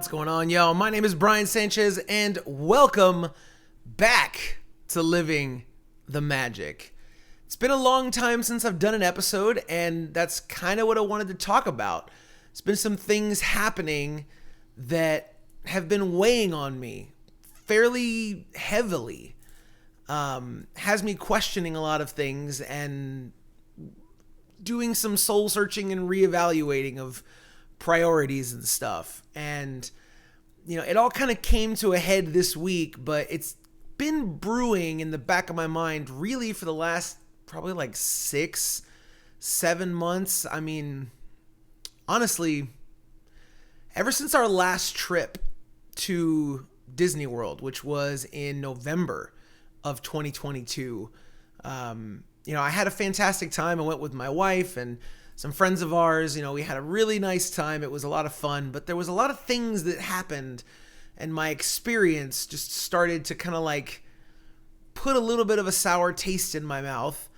What's going on, y'all? My name is Brian Sanchez, and welcome back to Living the Magic. It's been a long time since I've done an episode, and that's kind of what I wanted to talk about. There's been some things happening that have been weighing on me fairly heavily. Has me questioning a lot of things and doing some soul searching and reevaluating of priorities and stuff. And it all kind of came to a head this week, but it's been brewing in the back of my mind really for the last probably like 6-7 months. I mean, honestly, ever since our last trip to Disney World, which was in November of 2022, I had a fantastic time. I went with my wife and some friends of ours. We had a really nice time. It was a lot of fun, but there was a lot of things that happened, and my experience just started to kind of like put a little bit of a sour taste in my mouth.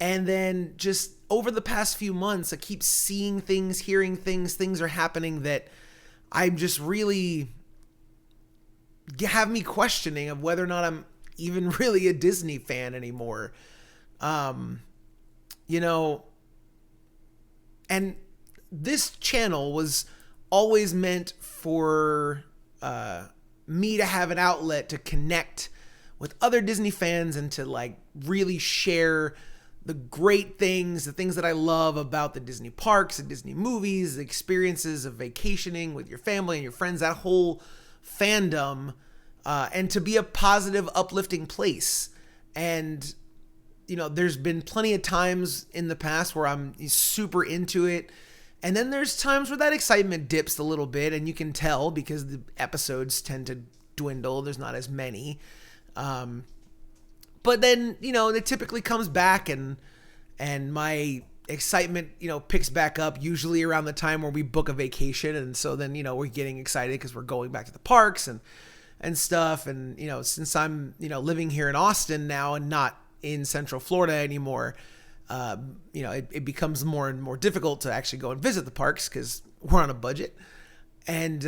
And then just over the past few months, I keep seeing things, hearing things are happening that I'm just really have me questioning of whether or not I'm even really a Disney fan anymore. And this channel was always meant for me to have an outlet to connect with other Disney fans and to like really share the great things, the things that I love about the Disney parks, the Disney movies, the experiences of vacationing with your family and your friends, that whole fandom, and to be a positive, uplifting place. And there's been plenty of times in the past where I'm super into it. And then there's times where that excitement dips a little bit, and you can tell because the episodes tend to dwindle. There's not as many. But then, it typically comes back and my excitement, picks back up usually around the time where we book a vacation. And so then, we're getting excited because we're going back to the parks and stuff. And, since I'm, living here in Austin now and not in Central Florida anymore, it becomes more and more difficult to actually go and visit the parks because we're on a budget. And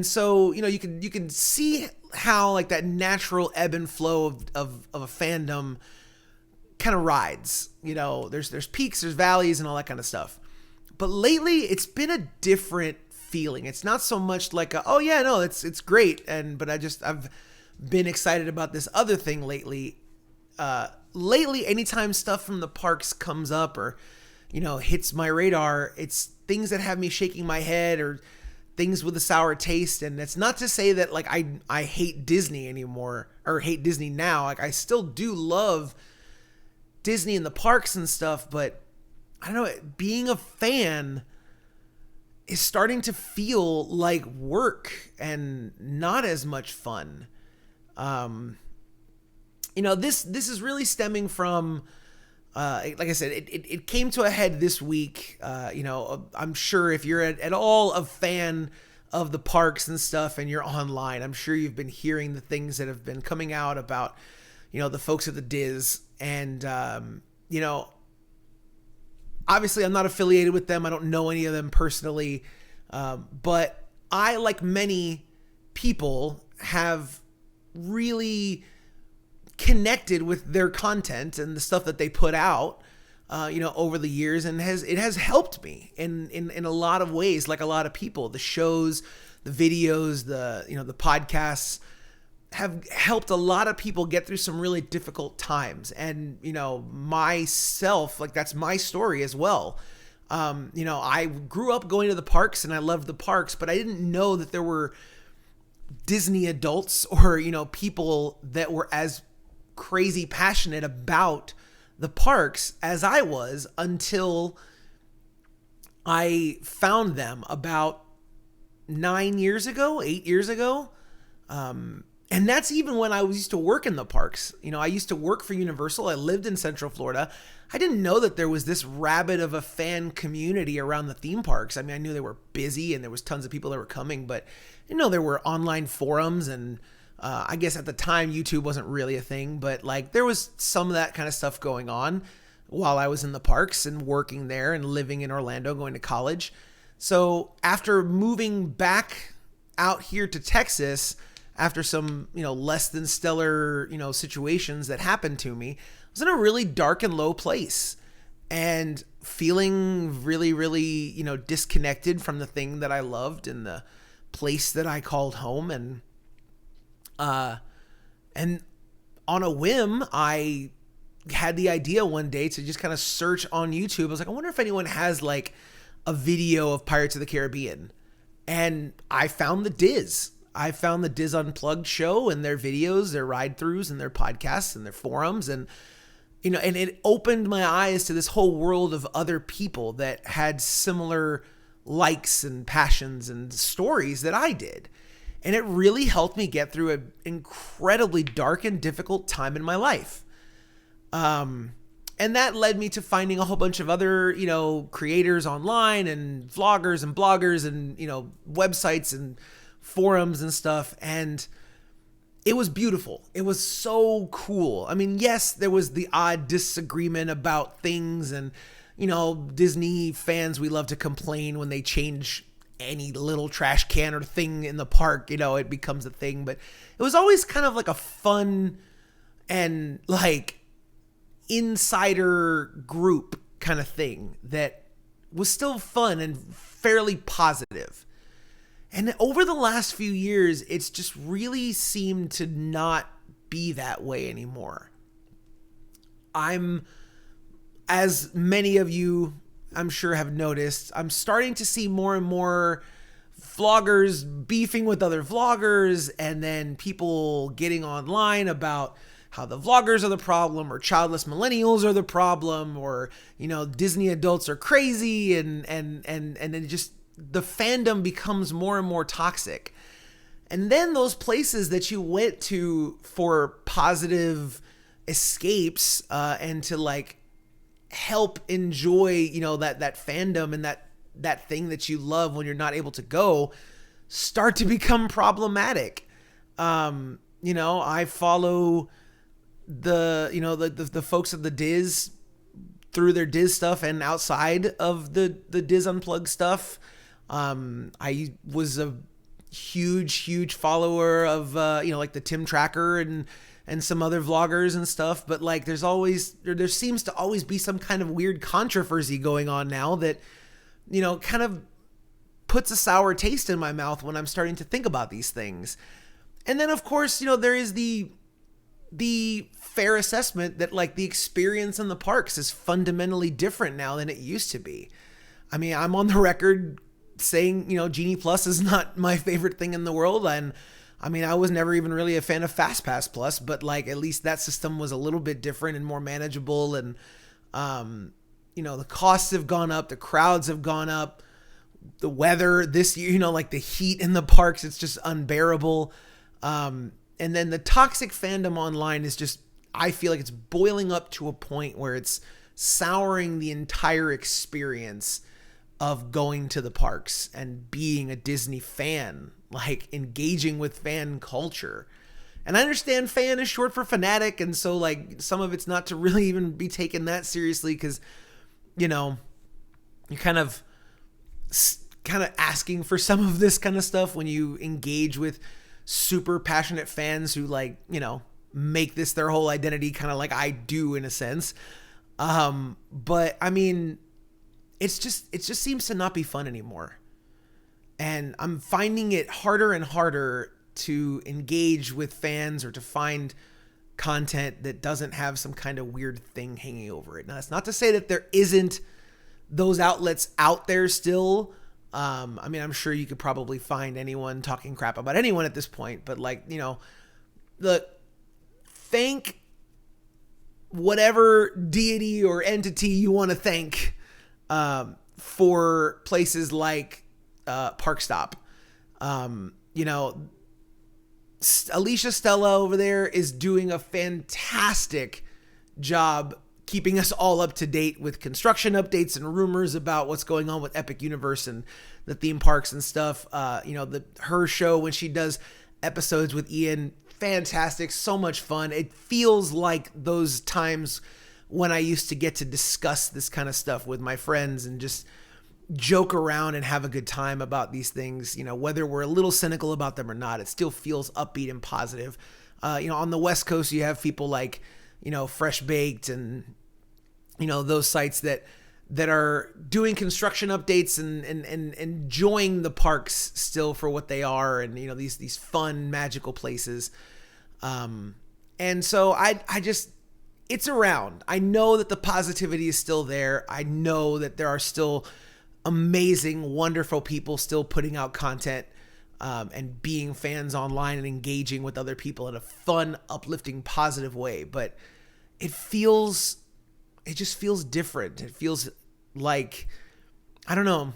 so, you can see how like that natural ebb and flow of a fandom kind of rides. There's peaks, there's valleys and all that kind of stuff. But lately it's been a different feeling. It's not so much like it's great. But I've been excited about this other thing lately. Anytime stuff from the parks comes up or, hits my radar, it's things that have me shaking my head or things with a sour taste. And it's not to say that like I hate Disney anymore or hate Disney now. Like I still do love Disney and the parks and stuff, but I don't know, being a fan is starting to feel like work and not as much fun. This is really stemming from, like I said, it came to a head this week. I'm sure if you're at all a fan of the parks and stuff and you're online, I'm sure you've been hearing the things that have been coming out about, the folks at the Diz. And, obviously I'm not affiliated with them. I don't know any of them personally. But I, like many people, have really connected with their content and the stuff that they put out, over the years, and it has helped me in a lot of ways. Like a lot of people, the shows, the videos, the podcasts have helped a lot of people get through some really difficult times. And, myself, like that's my story as well. I grew up going to the parks and I loved the parks, but I didn't know that there were Disney adults or, people that were as crazy passionate about the parks as I was until I found them about 8 years ago. And that's even when I used to work in the parks. I used to work for Universal. I lived in Central Florida. I didn't know that there was this rabid of a fan community around the theme parks. I mean, I knew they were busy and there was tons of people that were coming, but there were online forums and I guess at the time YouTube wasn't really a thing, but like there was some of that kind of stuff going on while I was in the parks and working there and living in Orlando, going to college. So after moving back out here to Texas after some, less than stellar, situations that happened to me, I was in a really dark and low place and feeling really, really, disconnected from the thing that I loved and the place that I called home. And on a whim, I had the idea one day to just kind of search on YouTube. I was like, I wonder if anyone has like a video of Pirates of the Caribbean. And I found the Diz. I found the Diz Unplugged show and their videos, their ride-throughs and their podcasts and their forums. And, and it opened my eyes to this whole world of other people that had similar likes and passions and stories that I did. And it really helped me get through an incredibly dark and difficult time in my life. And that led me to finding a whole bunch of other, creators online and vloggers and bloggers and, websites and forums and stuff. And it was beautiful. It was so cool. I mean, yes, there was the odd disagreement about things and, Disney fans, we love to complain when they change any little trash can or thing in the park, it becomes a thing. But it was always kind of like a fun and like insider group kind of thing that was still fun and fairly positive. And over the last few years, it's just really seemed to not be that way anymore. As many of you, I'm sure, have noticed, I'm starting to see more and more vloggers beefing with other vloggers, and then people getting online about how the vloggers are the problem, or childless millennials are the problem, or, Disney adults are crazy, and then just the fandom becomes more and more toxic. And then those places that you went to for positive escapes, and to like help enjoy, that fandom and that thing that you love when you're not able to go, start to become problematic. I follow the folks at the Diz through their Diz stuff and outside of the Diz Unplugged stuff. I was a huge follower of, like the Tim Tracker and some other vloggers and stuff. But like, there seems to always be some kind of weird controversy going on now that, kind of puts a sour taste in my mouth when I'm starting to think about these things. And then of course, there is the fair assessment that like the experience in the parks is fundamentally different now than it used to be. I mean, I'm on the record saying, Genie Plus is not my favorite thing in the world. And I mean, I was never even really a fan of FastPass Plus, but like at least that system was a little bit different and more manageable. And, the costs have gone up, the crowds have gone up, the weather this year, like the heat in the parks, it's just unbearable. And then the toxic fandom online is just, I feel like it's boiling up to a point where it's souring the entire experience of going to the parks and being a Disney fan, like engaging with fan culture. And I understand fan is short for fanatic, and so like some of it's not to really even be taken that seriously, because you're kind of asking for some of this kind of stuff when you engage with super passionate fans who like, make this their whole identity, kind of like I do in a sense. But I mean, it just seems to not be fun anymore. And I'm finding it harder and harder to engage with fans or to find content that doesn't have some kind of weird thing hanging over it. Now, that's not to say that there isn't those outlets out there still. I mean, I'm sure you could probably find anyone talking crap about anyone at this point, but like, thank whatever deity or entity you want to thank, for places like, Park Stop. Alicia Stella over there is doing a fantastic job keeping us all up to date with construction updates and rumors about what's going on with Epic Universe and the theme parks and stuff. Her show when she does episodes with Ian, fantastic, so much fun. It feels like those times when I used to get to discuss this kind of stuff with my friends and just, joke around and have a good time about these things, whether we're a little cynical about them or not. It still feels upbeat and positive. On the West Coast, you have people like, Fresh Baked and, those sites that are doing construction updates and enjoying the parks still for what they are, and these fun magical places. And so I just, it's around. I know that the positivity is still there. I know that there are still amazing, wonderful people still putting out content and being fans online and engaging with other people in a fun, uplifting, positive way. But it just feels different. It feels like, I don't know.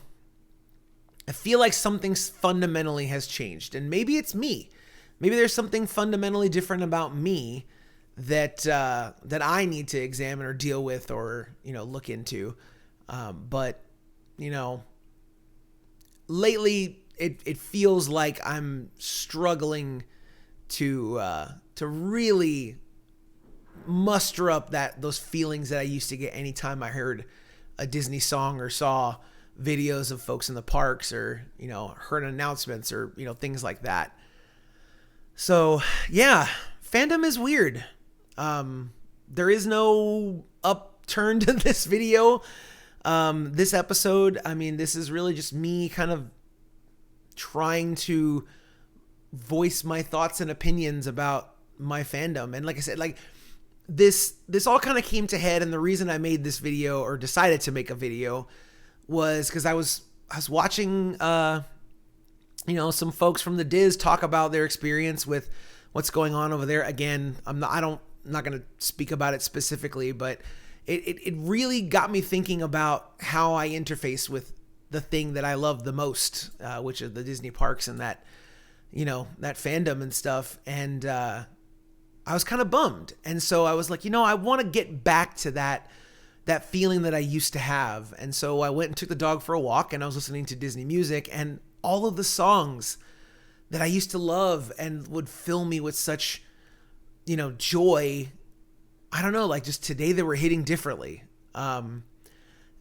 I feel like something fundamentally has changed, and maybe it's me. Maybe there's something fundamentally different about me that I need to examine or deal with or, look into. But lately it feels like I'm struggling to really muster up those feelings that I used to get anytime I heard a Disney song or saw videos of folks in the parks or, heard announcements or, things like that. So yeah, fandom is weird. There is no upturn to this video. This episode, this is really just me kind of trying to voice my thoughts and opinions about my fandom. And like I said, this all kind of came to head, and the reason I made this video or decided to make a video was because I was watching some folks from the Diz talk about their experience with what's going on over there. Again, I'm not going to speak about it specifically, but it really got me thinking about how I interface with the thing that I love the most, which is the Disney parks and that fandom and stuff. And I was kind of bummed. And so I was like, I want to get back to that feeling that I used to have. And so I went and took the dog for a walk, and I was listening to Disney music, and all of the songs that I used to love and would fill me with such, joy. I don't know, just today they were hitting differently. And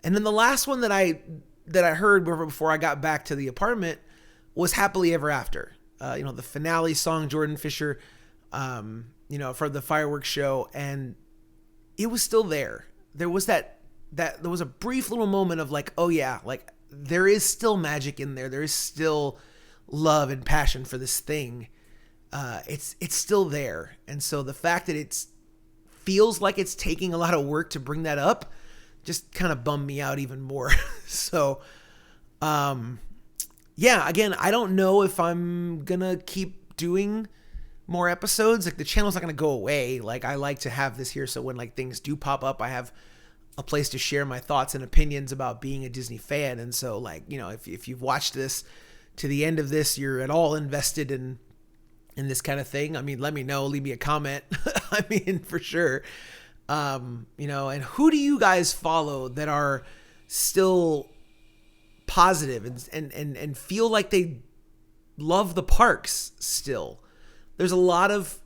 then the last one that I heard before I got back to the apartment was Happily Ever After. The finale song, Jordan Fisher, for the fireworks show. And it was still there. There was there was a brief little moment of oh yeah, there is still magic in there. There is still love and passion for this thing. It's still there. And so the fact that it feels like it's taking a lot of work to bring that up just kind of bummed me out even more. So, yeah, again, I don't know if I'm going to keep doing more episodes. The channel's not going to go away. I like to have this here so when things do pop up, I have a place to share my thoughts and opinions about being a Disney fan. And so if you've watched this to the end of this, you're at all invested in this kind of thing, let me know, leave me a comment. For sure. And who do you guys follow that are still positive and feel like they love the parks still? There's a lot of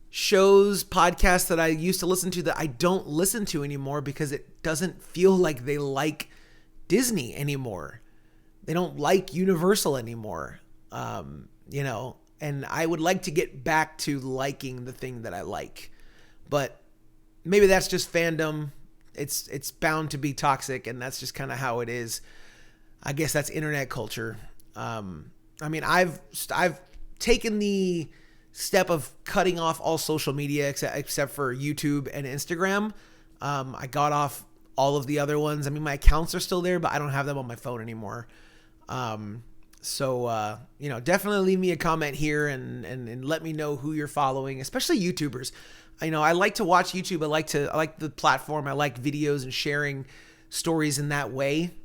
shows, podcasts that I used to listen to that I don't listen to anymore because it doesn't feel like they like Disney anymore. They don't like Universal anymore. And I would like to get back to liking the thing that I like, but maybe that's just fandom. It's bound to be toxic, and that's just kind of how it is. I guess that's internet culture. I've taken the step of cutting off all social media except for YouTube and Instagram. I got off all of the other ones. My accounts are still there, but I don't have them on my phone anymore. So definitely leave me a comment here and let me know who you're following, especially YouTubers. I like to watch YouTube. I like the platform. I like videos and sharing stories in that way.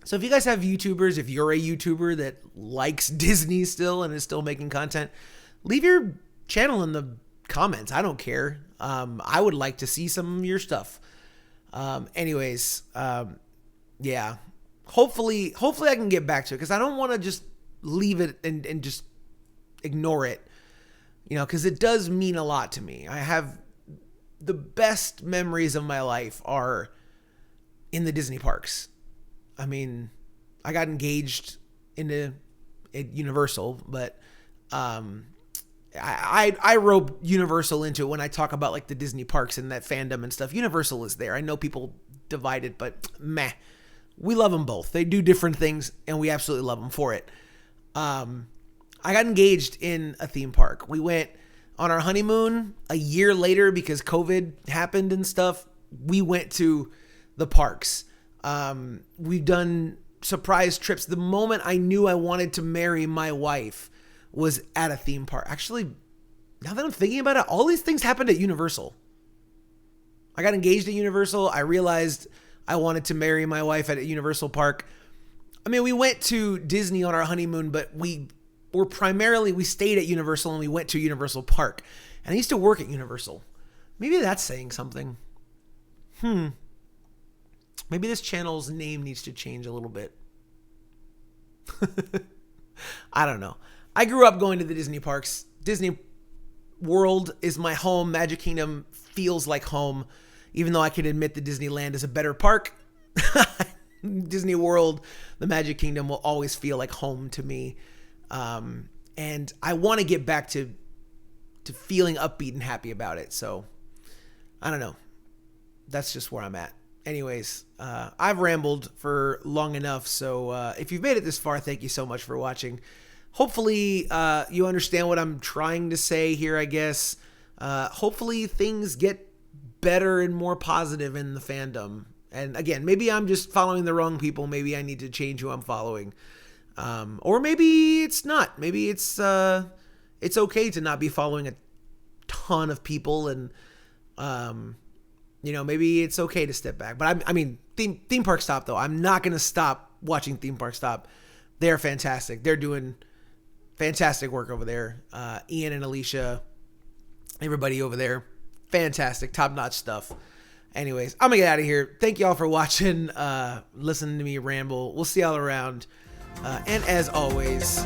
So if you guys have YouTubers, if you're a YouTuber that likes Disney still and is still making content, leave your channel in the comments. I don't care. I would like to see some of your stuff. Yeah. Hopefully I can get back to it because I don't want to just leave it and just ignore it, because it does mean a lot to me. I have the best memories of my life are in the Disney parks. I got engaged at Universal, but I rope Universal into it when I talk about like the Disney parks and that fandom and stuff. Universal is there. I know people divide it, but meh. We love them both. They do different things, and we absolutely love them for it. I got engaged in a theme park. We went on our honeymoon a year later because COVID happened and stuff. We went to the parks. We've done surprise trips. The moment I knew I wanted to marry my wife was at a theme park. Actually, now that I'm thinking about it, all these things happened at Universal. I got engaged at Universal. I realized I wanted to marry my wife at a Universal park. I mean, we went to Disney on our honeymoon, but we stayed at Universal and we went to Universal Park. And I used to work at Universal. Maybe that's saying something. Maybe this channel's name needs to change a little bit. I don't know. I grew up going to the Disney parks. Disney World is my home. Magic Kingdom feels like home, even though I can admit that Disneyland is a better park. Disney World, the Magic Kingdom will always feel like home to me. And I want to get back to feeling upbeat and happy about it. So I don't know. That's just where I'm at. Anyways, I've rambled for long enough. So if you've made it this far, thank you so much for watching. Hopefully you understand what I'm trying to say here, I guess. Hopefully things get better and more positive in the fandom. And again, maybe I'm just following the wrong people. Maybe I need to change who I'm following. Or maybe it's not. Maybe it's okay to not be following a ton of people, and maybe it's okay to step back. But I mean, Theme Park Stop though. I'm not gonna stop watching Theme Park Stop. They're fantastic. They're doing fantastic work over there. Ian and Alicia, everybody over there, fantastic, top-notch stuff. Anyways, I'm gonna get out of here. Thank y'all for watching, listening to me ramble. We'll see y'all around. And as always,